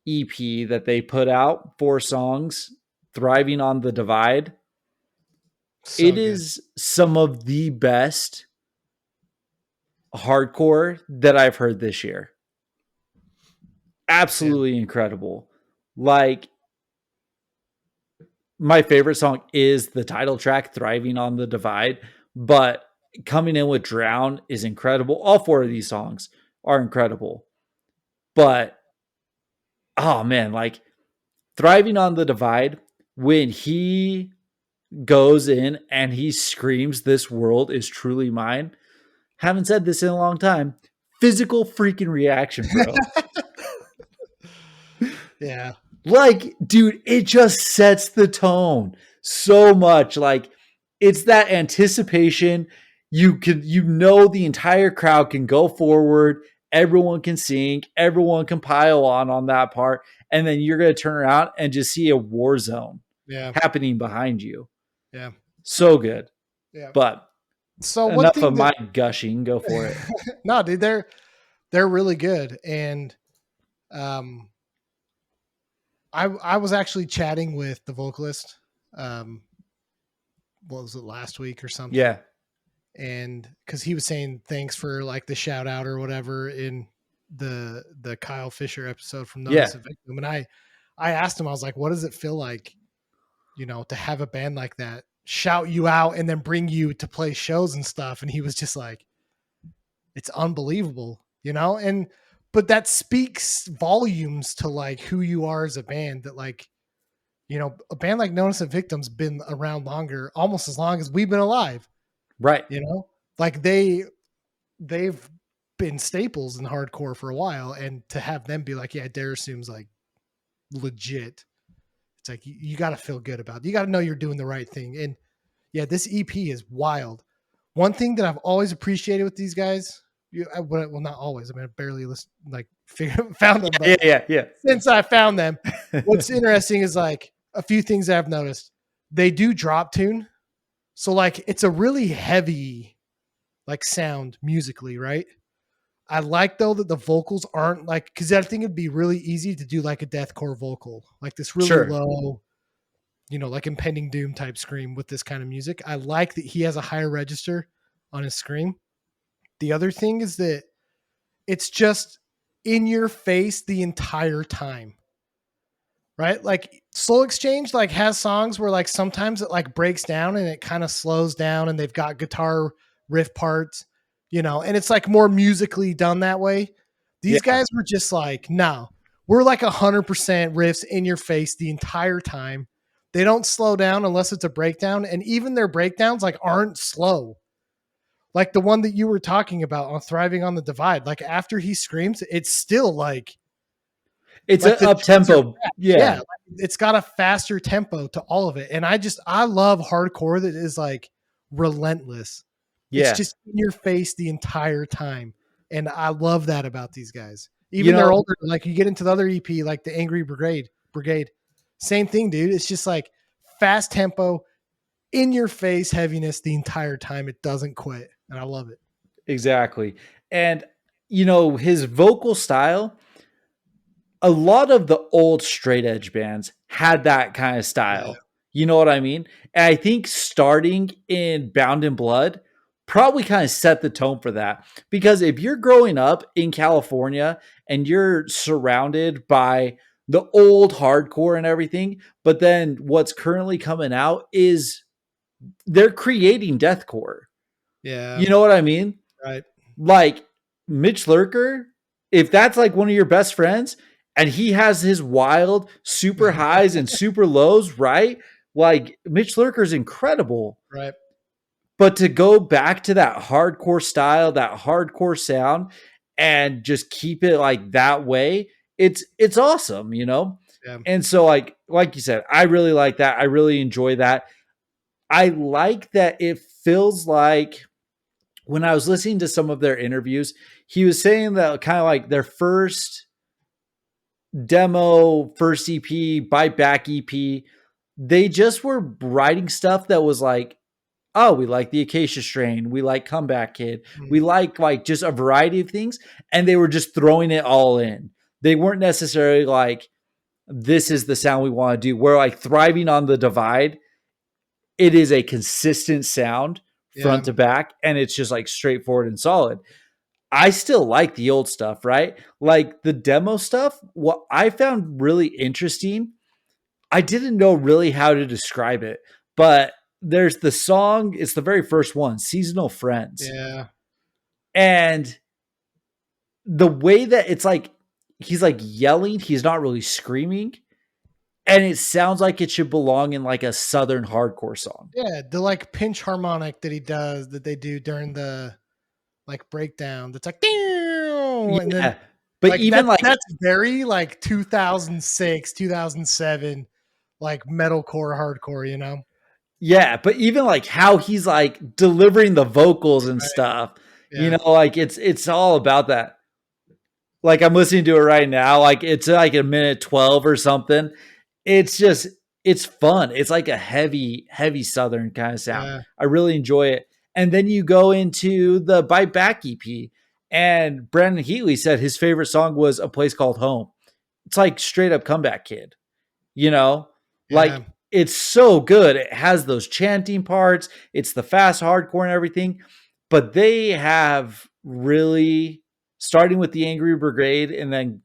Speaker 1: EP that they put out, 4 songs, Thriving on the Divide,
Speaker 2: So
Speaker 1: it
Speaker 2: good.
Speaker 1: is some of the best hardcore that I've heard this year.
Speaker 2: Yeah.
Speaker 1: Absolutely incredible. Like my favorite song is the title track, Thriving on the Divide, but coming in with Drown is incredible. All 4 of these songs are incredible. But oh man, like Thriving on the Divide, when he goes in and he screams, "This world is truly mine." Haven't said this in a long time. Physical freaking reaction, bro.
Speaker 2: Yeah.
Speaker 1: Like, dude, it just sets the tone so much. Like, it's that anticipation. You know the entire crowd can go forward, everyone can sing, everyone can pile on that part, and then you're gonna turn around and just see a war zone
Speaker 2: Yeah.
Speaker 1: happening behind you.
Speaker 2: Yeah.
Speaker 1: So good.
Speaker 2: Yeah.
Speaker 1: But
Speaker 2: So one
Speaker 1: enough of
Speaker 2: thing that
Speaker 1: my gushing. Go for it.
Speaker 2: no, dude, they're really good. And um I was actually chatting with the vocalist, um, what was it, last week or something?
Speaker 1: Yeah.
Speaker 2: And because he was saying thanks for like the shout out or whatever in the Kyle Fisher episode from
Speaker 1: Yeah.
Speaker 2: Notice a Victim. And I asked him, I was like, what does it feel like, to have a band like that shout you out and then bring you to play shows and stuff? And he was just like, it's unbelievable, and but that speaks volumes to like who you are as a band, that like, a band like Notice a Victim's been around longer, almost as long as we've been alive,
Speaker 1: Right.
Speaker 2: like they've been staples in hardcore for a while, and to have them be like, yeah, Darasuum's like legit, it's like you got to feel good about it. You got to know you're doing the right thing. And yeah, this EP is wild. One thing that I've always appreciated with these guys, well, not always. I mean, I barely found them, but
Speaker 1: Yeah.
Speaker 2: since I found them, what's interesting is like a few things that I've noticed. They do drop tune, so like it's a really heavy like sound musically, right? I like though that the vocals aren't like, because I think it'd be really easy to do like a deathcore vocal, like this really
Speaker 1: Sure.
Speaker 2: low, like impending doom type scream with this kind of music. I like that he has a higher register on his scream. The other thing is that it's just in your face the entire time. right? Like Soul Exchange like has songs where like sometimes it like breaks down and it kind of slows down and they've got guitar riff parts, and it's like more musically done that way. These
Speaker 1: Yeah.
Speaker 2: guys were just like, no, we're like 100% riffs in your face the entire time. They don't slow down unless it's a breakdown, and even their breakdowns like aren't slow. Like the one that you were talking about on Thriving on the Divide, like after he screams, it's still
Speaker 1: It's
Speaker 2: like
Speaker 1: an
Speaker 2: the
Speaker 1: up
Speaker 2: drums are
Speaker 1: tempo.
Speaker 2: fast. Yeah,
Speaker 1: Yeah.
Speaker 2: like, it's got a faster tempo to all of it. And I love hardcore that is like relentless. It's
Speaker 1: Yeah.
Speaker 2: just in your face the entire time. And I love that about these guys.
Speaker 1: You
Speaker 2: Even they're
Speaker 1: know,
Speaker 2: older, like you get into the other EP, like the Angry Brigade. Same thing, dude. It's just like fast tempo, in your face heaviness the entire time. It doesn't quit. And I love it.
Speaker 1: exactly. And, his vocal style, a lot of the old straight edge bands had that kind of
Speaker 2: Yeah.
Speaker 1: style. You know what I mean? And I think starting in Bound in Blood probably kind of set the tone for that. Because if you're growing up in California and you're surrounded by the old hardcore and everything, but then what's currently coming out is they're creating deathcore.
Speaker 2: Yeah.
Speaker 1: You know what I mean?
Speaker 2: Right.
Speaker 1: Like Mitch Lurker, if that's like one of your best friends and he has his wild super highs and super lows, right? Like Mitch Lurker's incredible.
Speaker 2: Right.
Speaker 1: But to go back to that hardcore style, that hardcore sound, and just keep it like that way, it's awesome.
Speaker 2: Yeah.
Speaker 1: And so like you said, I really like that. I really enjoy that. I like that it feels like when I was listening to some of their interviews, he was saying that kind of like their first demo, first EP, Bite Back EP, they just were writing stuff that was like, oh, we like the Acacia Strain, we like Comeback Kid, we
Speaker 2: Mm.
Speaker 1: like just a variety of things, and they were just throwing it all in. They weren't necessarily like, this is the sound we want to do. We're like Thriving on the Divide. It is a consistent sound
Speaker 2: Yeah.
Speaker 1: front to back, and it's just like straightforward and solid. I still like the old stuff, right? Like the demo stuff, what I found really interesting, I didn't know really how to describe it, but there's the song, it's the very first one, Seasonal Friends.
Speaker 2: Yeah.
Speaker 1: And the way that it's like, he's like yelling, he's not really screaming. And it sounds like it should belong in like a Southern hardcore song.
Speaker 2: Yeah, the like pinch harmonic that they do during the like breakdown. That's like and then
Speaker 1: Yeah. But
Speaker 2: like
Speaker 1: even like,
Speaker 2: that's very like 2006, 2007 like metalcore hardcore.
Speaker 1: yeah, but even like how he's like delivering the vocals and
Speaker 2: Right.
Speaker 1: stuff,
Speaker 2: Yeah.
Speaker 1: like it's all about that. Like I'm listening to it right now, like it's like a minute 12 or something. It's just it's fun. It's like a heavy, heavy Southern kind of sound.
Speaker 2: Yeah.
Speaker 1: I really enjoy it. And then you go into the Bite Back EP, and Brandon Heatley said his favorite song was A Place Called Home. It's like straight up Comeback Kid, you know?
Speaker 2: Yeah.
Speaker 1: Like it's so good. It has those chanting parts, it's the fast hardcore and everything. But they have really, starting with the Angry Brigade, and then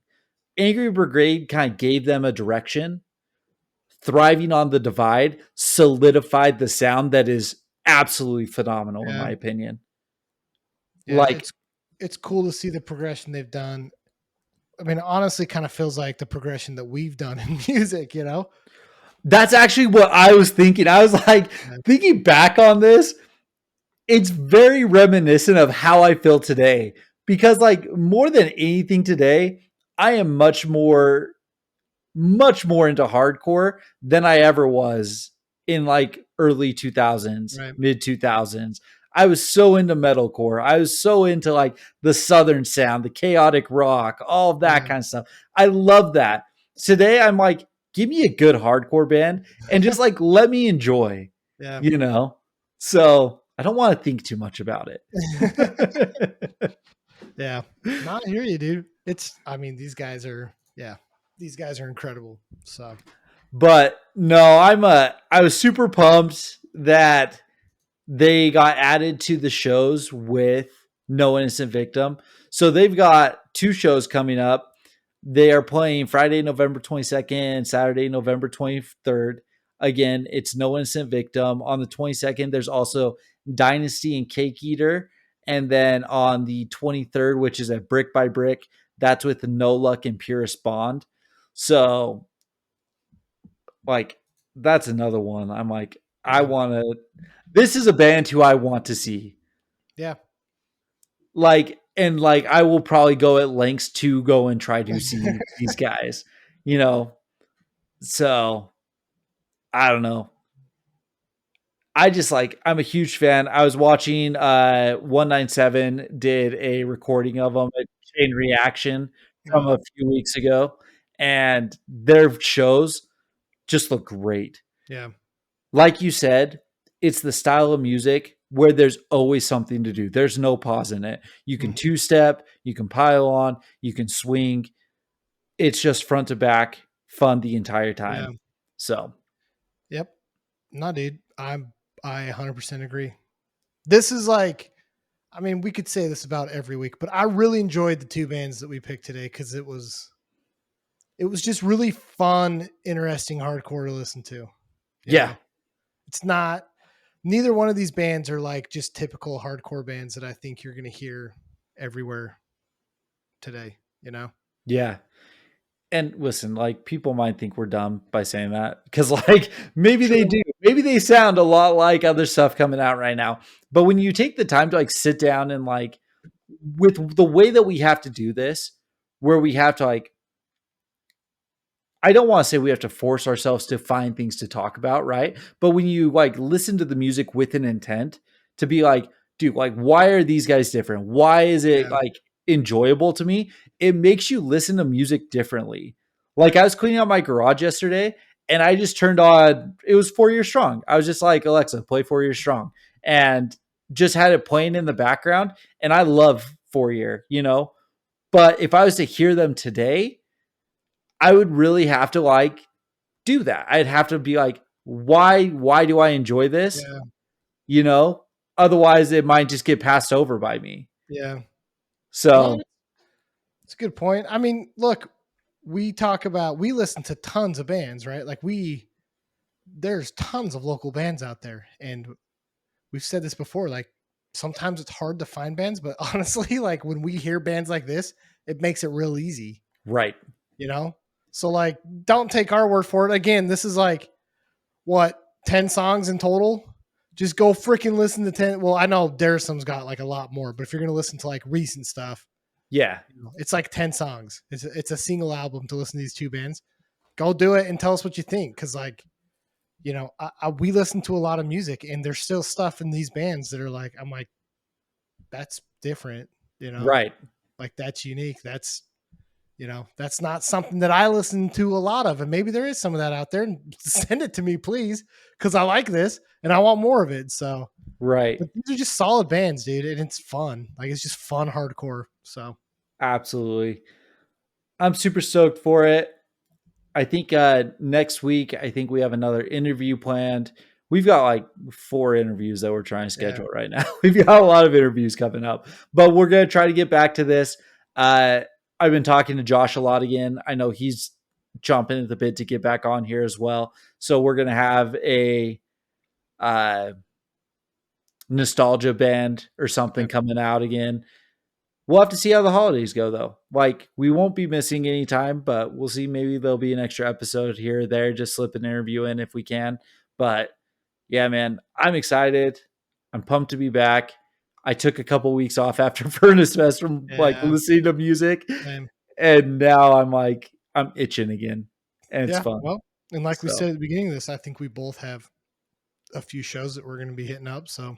Speaker 1: Angry Brigade kind of gave them a direction. Thriving on the Divide solidified the sound that is absolutely phenomenal, in
Speaker 2: Yeah.
Speaker 1: my opinion.
Speaker 2: Yeah.
Speaker 1: Like,
Speaker 2: It's cool to see the progression they've done. I mean, honestly, kind of feels like the progression that we've done in music.
Speaker 1: that's actually what I was thinking. I was like,
Speaker 2: Yeah.
Speaker 1: thinking back on this, it's very reminiscent of how I feel today. Because, like, more than anything today, I am much more into hardcore than I ever was in like early 2000s,
Speaker 2: Right.
Speaker 1: mid 2000s. I was so into metalcore. I was so into like the Southern sound, the chaotic rock, all of that
Speaker 2: Yeah.
Speaker 1: kind of stuff. I love that. Today, I'm like, give me a good hardcore band and just like let me enjoy,
Speaker 2: Yeah.
Speaker 1: you know? So I don't want to think too much about it.
Speaker 2: Yeah. No, I hear you, dude. I mean, these guys are incredible. So,
Speaker 1: But no, I was super pumped that they got added to the shows with No Innocent Victim. So they've got two shows coming up. They are playing Friday, November 22nd, Saturday, November 23rd. Again, it's No Innocent Victim. On the 22nd, there's also Dynasty and Cake Eater. And then on the 23rd, which is at Brick by Brick, that's with No Luck and Purest Bond. So, like, that's another one. I'm like, I
Speaker 2: Yeah.
Speaker 1: want to. This is a band who I want to see.
Speaker 2: Yeah.
Speaker 1: Like, and like, I will probably go at lengths to go and try to see these guys, you know? So I don't know. I just like I'm a huge fan. I was watching 197 did a recording of them, a chain reaction from
Speaker 2: Oh,
Speaker 1: a few weeks ago, and their shows just look great.
Speaker 2: yeah.
Speaker 1: Like you said, it's the style of music where there's always something to do. There's no pause in it. You can
Speaker 2: Mhm.
Speaker 1: two step, you can pile on, you can swing. It's just front to back fun the entire
Speaker 2: Yeah.
Speaker 1: time. So,
Speaker 2: Yep. No, dude. I 100% agree. This is like, I mean, we could say this about every week, but I really enjoyed the two bands that we picked today because it was just really fun, interesting hardcore to listen to. You
Speaker 1: yeah,
Speaker 2: know, it's not neither one of these bands are like just typical hardcore bands that I think you're going to hear everywhere today. You know,
Speaker 1: yeah. And listen, like people might think we're dumb by saying that because, like, maybe they
Speaker 2: true.
Speaker 1: do. Maybe they sound a lot like other stuff coming out right now. But when you take the time to like sit down and like with the way that we have to do this, where we have to like I don't want to say we have to force ourselves to find things to talk about, right? But when you like listen to the music with an intent to be like, dude, like, why are these guys different? Why is it
Speaker 2: Yeah.
Speaker 1: like enjoyable to me? It makes you listen to music differently. Like, I was cleaning out my garage yesterday and I just turned on, it was 4 Years Strong. I was just like, Alexa, play 4 Years Strong. And just had it playing in the background. And I love 4 Year, you know? But if I was to hear them today, I would really have to like do that. I'd have to be like, why do I enjoy this?
Speaker 2: Yeah.
Speaker 1: You know? Otherwise it might just get passed over by me.
Speaker 2: Yeah. No,
Speaker 1: So
Speaker 2: it's a good point. I mean, look, we listen to tons of bands, right? Like there's tons of local bands out there. And we've said this before, like sometimes it's hard to find bands, but honestly, like when we hear bands like this, it makes it real easy,
Speaker 1: right.
Speaker 2: you know? So like don't take our word for it. Again, this is like what, 10 songs in total? Just go freaking listen to 10. Well, I know Darasuum's got like a lot more, but if you're going to listen to like recent stuff,
Speaker 1: Yeah.
Speaker 2: it's like 10 songs. It's a single album to listen to these two bands. Go do it and tell us what you think. Cause like, we listen to a lot of music and there's still stuff in these bands that are like, I'm like, that's different, you know,
Speaker 1: Right.
Speaker 2: like that's unique. That's not something that I listen to a lot of. And maybe there is some of that out there and send it to me, please. Cause I like this and I want more of it. So,
Speaker 1: Right.
Speaker 2: but these are just solid bands, dude. And it's fun. Like it's just fun hardcore. So,
Speaker 1: Absolutely. I'm super stoked for it. I think next week, I think we have another interview planned. We've got like 4 interviews that we're trying to
Speaker 2: yeah.
Speaker 1: schedule right now. We've got a lot of interviews coming up, but we're going to try to get back to this. Uh, I've been talking to Josh a lot again. I know he's chomping at the bit to get back on here as well. So we're going to have a uh, nostalgia band or something
Speaker 2: Okay.
Speaker 1: coming out again. We'll have to see how the holidays go, though. Like, we won't be missing any time, but we'll see. Maybe there'll be an extra episode here or there. Just slip an interview in if we can. But yeah, man, I'm excited. I'm pumped to be back. I took a couple weeks off after Furnace Fest from like
Speaker 2: Yeah.
Speaker 1: listening to music,
Speaker 2: Same.
Speaker 1: and now I'm like I'm itching again, and it's
Speaker 2: Yeah.
Speaker 1: fun.
Speaker 2: Well, and like we
Speaker 1: So
Speaker 2: said at the beginning of this, I think we both have a few shows that we're going to be hitting up. So,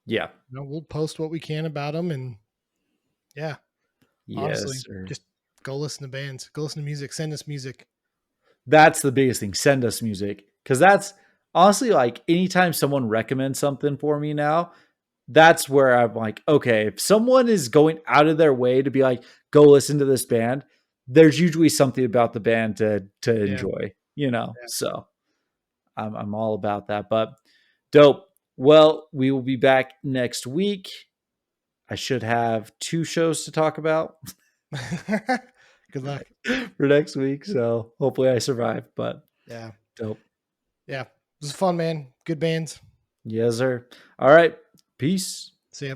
Speaker 1: yeah,
Speaker 2: we'll post what we can about them. And yeah, honestly,
Speaker 1: yes, sir.
Speaker 2: just go listen to bands, go listen to music, send us music.
Speaker 1: That's the biggest thing. Send us music because that's honestly like anytime someone recommends something for me now, that's where I'm like, okay, if someone is going out of their way to be like, go listen to this band, there's usually something about the band to
Speaker 2: Yeah.
Speaker 1: enjoy, you know.
Speaker 2: Yeah.
Speaker 1: So I'm all about that. But dope. Well, we will be back next week. I should have 2 shows to talk about.
Speaker 2: Good luck
Speaker 1: for next week. So hopefully I survive. But
Speaker 2: Yeah.
Speaker 1: dope.
Speaker 2: Yeah. It was fun, man. Good bands.
Speaker 1: Yes, sir. All right. Peace.
Speaker 2: See ya.